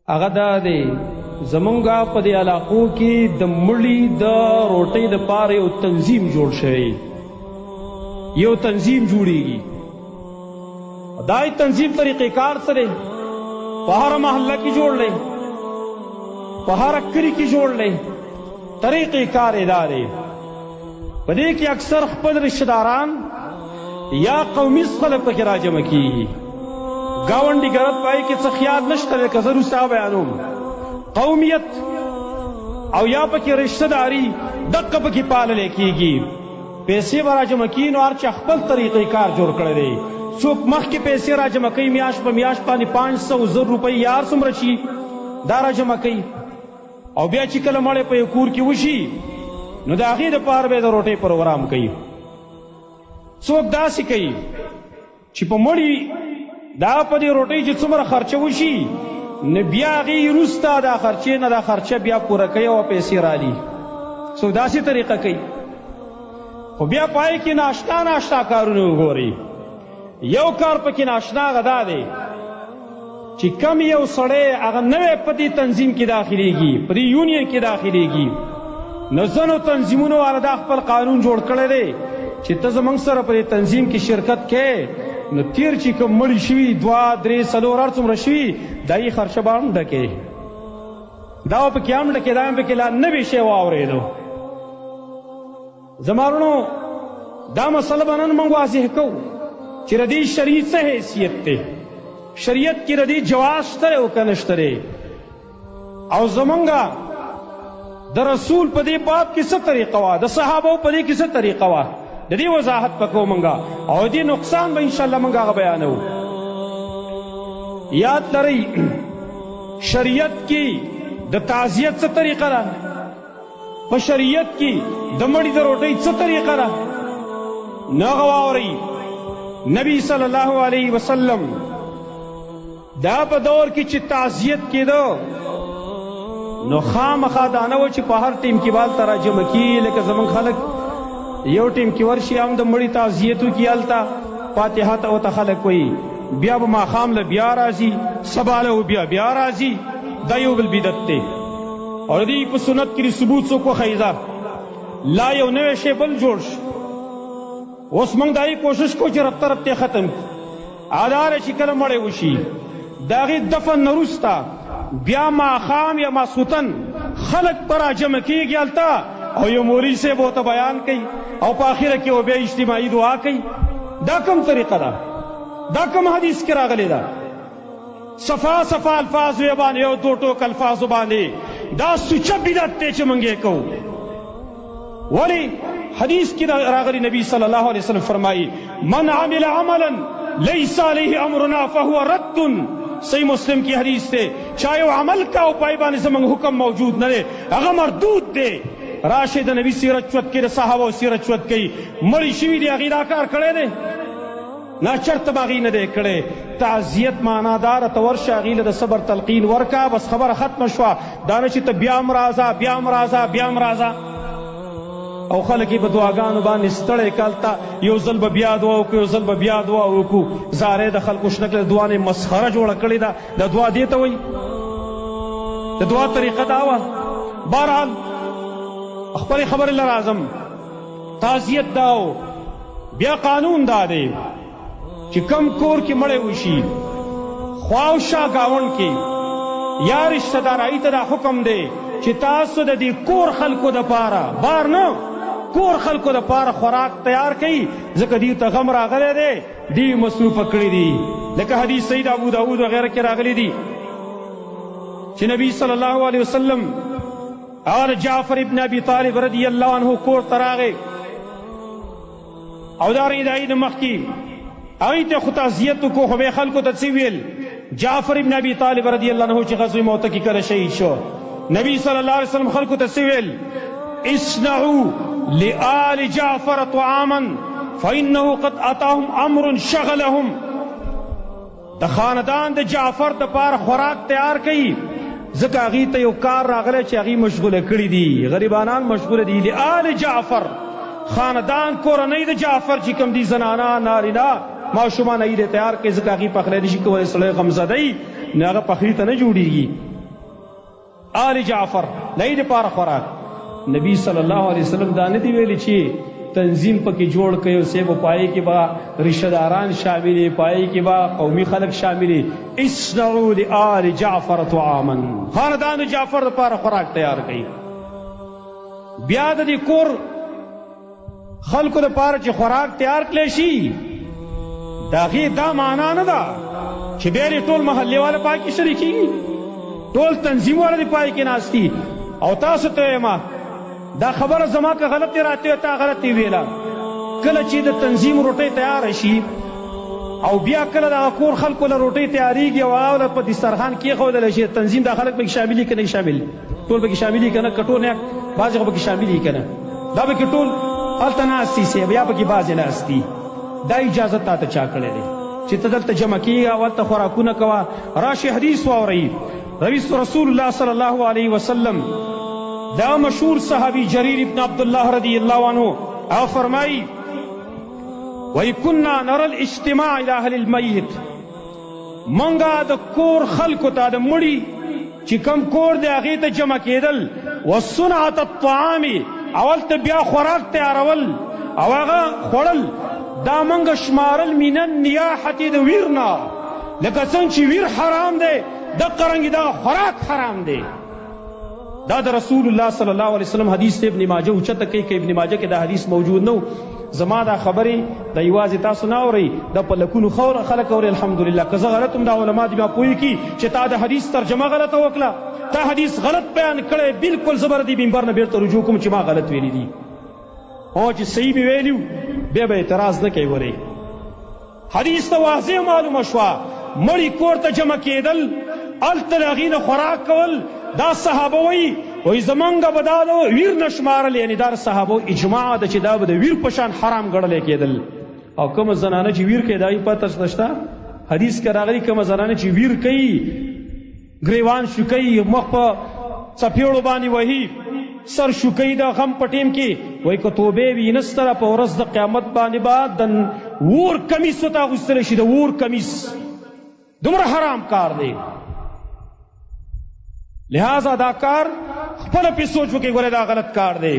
هغه دا دی زمونږه په دې علاقو کې د مړي د روټۍ دپاره یو تنظیم جوړ شوی یو تنظیم جوړیږي دا تنظیم طریقې کار څه دی په هره محله کې جوړ دی په هره کلي کې جوړ دی طریقې کار یې دا دی په دې کې اکثر خپل رشتهداران یا قومي خلک پکې راجمع کیږي ګاونډي ګرد پای کې څه خیال نشته دی که زه وروسته بیانوم قومیت او یا پکې رشتهداري دقه پکې پاللی کیږي پیسې به راجمع کیږي نو هر چا خپل طریقې کار جوړ کړی دی څوک مخکې پیسې راجمع کوي میاشت په میاشت باندې 500 روپۍ یا هر څومره شي دا راجمع کوي او بیا چې کله مړی په یو کور کې وشي نو د هغې دپاره به یې د روټۍ پروګرام کوي څوک داسې کوي چې په مړي دا په دې روټۍ چې څومره خرچه وشي نه بیا هغې وروسته دا خرچې نه دا خرچه بیا پوره کوي او پیسې رالي څوک داسې طریقه کوي خو بیا پای کې ناشنا ناشنا کارونه وګورئ یو کار پکې ناشنا هغه دا دی چې کم یو سړی هغه نوی په دې تنظیم کې داخلیږي په دې یونین کې داخلیږي نو ځینو تنظیمونو والا دا خپل قانون جوړ کړی دی چې ته زموږ سره په دې تنظیم کې شرکت کې نو تیر چې کوم مړي شوي 2 3 4 هر څومره شوي دا یې خرچه به هم ډکې دا به پکې هم ډکې دا هم پکې لا نوي شی واورېدو زما وروڼو دا مسله به نن موږ واضح کوو چې د دې شریعت څه حیثیت دی شریعت کې د دې جواز شته دی او که نشته دی او زمونږه د رسول په دې باب کې څه طریقه وه د صحابو په دې کې څه طریقه وه د دې وضاحت پکو منګه او دې نقصان به انشاءالله منګه هغه بیانو یاد لرئ شریعت کې د تعزیت څه طریقه ده په شریعت کې د مړي د روټۍ څه طریقه ده نه هغه واورئ نبی صلی الله علیه وسلم دا په دور کې چې تعزیت کېده نو خامخا دا نه و چې په هر ټیم کې بال ته راجمع کیږي لکه زموږ خلک یو ټیم کې ورشي هم د مړي تعزیت وکړي هلته فاتحه ته ورته خلک وایي بیا به ماښام له بیا راځي سبا له بیا راځي دا یو بل بدعت دی او د دې په سنت کې ثبوت څوک وښیي لا یو نوی شی بل جوړ شو اوس موږ دا یې کوشش کوو چې ربطه ربطې ختم کړو اداره چې کله مړی وشي د هغې دفن نه وروسته بیا ماښام یا ماسخوتن خلک به راجمع کېږي هلته او یو مولوي صاحب ورته بیان کوي او په آخره کې و بیا اجتماعي دعا کوي دا کوم طریقه ده دا کوم حدیث کې راغلی ده صفا صفا الفاظ یې باندې یو 2 ټوک الفاظو باندې دا سوچه بدعت دی چې موږ یې کوو ولې حدیث کې راغلی نبی صلی الله علیه وسلم فرمایي من عمل عملا لیس علیه امرنا فهو رد صحیح مسلم کی حدیث سے چاہے وہ عمل کا او پای باندې زموږ حکم موجود نه دی هغه مردود دی راشد نبی سیرت چوت کې د صحابه سیرت چوت کوي مړي شوي دي هغې دا کار کړی دی ناچرته به هغې نه دی کړی تعزیت معناداره ته ورشه هغې له د صبر تلقین ورکه بس خبره ختمه شوه دا نه چې ته بیا هم راځه بیا هم راځه بیا هم راځه او خلک یې په دعاګانو باندې ستړی کلته یو ځل به بیا دعا وکړو یو ځل به بیا دعا وکړو زارې د خلکو شنه کړې دعا نه مسخره جوړه کړې ده د دعا دې ته وایي د دعا طریقه دا وه بهرحال خپلې خبرې له راځم تعزیت دا و بیا قانون دا دی چې کم کور کې مړی وشي خوا او شا ګاونډ کې یا رشتهدارایي ته دا حکم دی چې تاسو د دې کور خلکو دپاره بار نه کور خلکو دپاره خوراک تیار کړئ ځکه دوی ته غم راغلی دی دوی مصروفه کړي دي لکه حدیث سید ابو داود وغیره کې راغلی دي چې نبی صلی الله علیه وسلم هغه جعفر ابن ابي طالب رضی الله عنه کور ته راغی او دا رنګې د عید مخکې هغې ته خو تعزیت وکړو خو به خلکو ته څه ویل جعفر ابن ابي طالب رضی الله عنه چې غزوه موته کې کله شهید شو نبی صلی الله علیه وسلم خلکو ته څه ویل اصنعوا لآل جعفر طعاما فإنه قد أتاهم أمر شغلهم د خاندان د جعفر د پاره خوراک تیار کړي ځکه هغې ته یو کار راغلی چې هغې مشغوله کړي دي غریبانان مشغوله دي لآل جعفر خاندان کورنۍ د جعفر چې کوم دي زنانه نارینه ماشومان هغې تیار کړي ځکه هغې پخلی نشي کولی سړی غمزدی نو هغه پخلي ته نه جوړېږي آل جعفر دای دپاره خوراک. نبی صلی الله علیه وسلم دا نه دی ویلی چې تنظیم پکې جوړ کړي او سیب پای کې با رشتہ داران شاملې، پای کې با قومي خلک شاملې. اصنعوا لآل جعفر طعاما، خاندان جعفر دپاره خوراک تیار کړي. بیا د دې کور خلکو دپاره چې خوراک تیار کړی شي د هغې دا معنا نه ده چې بیا دې ټول محلې والا پای کې شریکېږي، ټول تنظیم والا دې پای کې ناستي. او تاسو ته وایم دا خبره زما که غلطې راته تا غلطې ویله، کله چې د تنظیم روټۍ تیاره شي او بیا کله دغه کور خلکو له روټۍ تیارېږي او هغه په دسترخوان کېښودلی شي، تنظیم دا خلک پکې شامل که نه شامل؟ ټول پکې شامل که نه؟ که ټول نه بعضې خو پکې شامل که نه؟ دا پکې ټول هلته ناستي صاحب یا پکې بعضې ناستي. دا اجازه تا ته چا کړی دی چې ته دلته جمع کېږه او هلته خوراکونه کوه؟ راشي حدیث واورئ. رسول الله صلی الله علیه وسلم دا مشهور صحابی جریر ابن عبدالله رضی اللہ عنہ او فرمائی وَإِ كُنَّا نَرَى الْاجْتِمَاعَ إِلَى أَهْلِ الْمَيِّتِ، منگا د کور خلکو ته د مړي چې کم کور دی هغې ته جمع کېدل، وصنعة الطعام او هلته بیا خوراک تیارول او هغه خوړل، دا منګه شمارل من النیاحة د ویر نه، لکه څنګه چې ویر حرام دی دقه رنګې دغه خوراک حرام دی. دا د رسول الله صلی الله علیه وسلم حدیث ابن ماجه اوچته کوي که ابن ماجه کې دا حدیث موجود نه و. زما دا خبرې د یوازې تاسو نه اورئ، دا په لکونو خلک اوري. الحمدلله که زه غلط هم دا علما دي بیا پوه کي چې تا د حدیث ترجمه غلطه وکړه، تا حدیث غلط بیان کړی، بلکل زه به د دې منبر نه بیرته رجوع کوم چې ما غلط ویلي دي. او چې صحیح مې ویلي بیا به اعتراض نه کوي. ورئ حدیث ته واضح معلومه شوه مړي کور ته جمع کېدل، هلته د هغې نه خوراک کول. دا صحابه وایي زمونږ به دا د ویر نه شمارل، یعنې دا صحابو اجماع ده چې دا به د ویر په شان حرام ګڼلی کېدل. او کومه زنانه چې ویر کوي دا یې پته شته؟ حدیث کې راغلي کومه زنانه چې ویر کوي، ګریوان شوکوي، مخ په څپېړو باندې وهي، سر شوکوي د غم په ټیم کې، وایي که توبې وي نسته په ورځ د قیامت باندې به د وور کمیس ورته اغوستلی شي، د وور کمیس. دومره حرام کار دی. لہذا دا کار خپله پې سوچ وکړئ، ګوره دا غلط کار دی.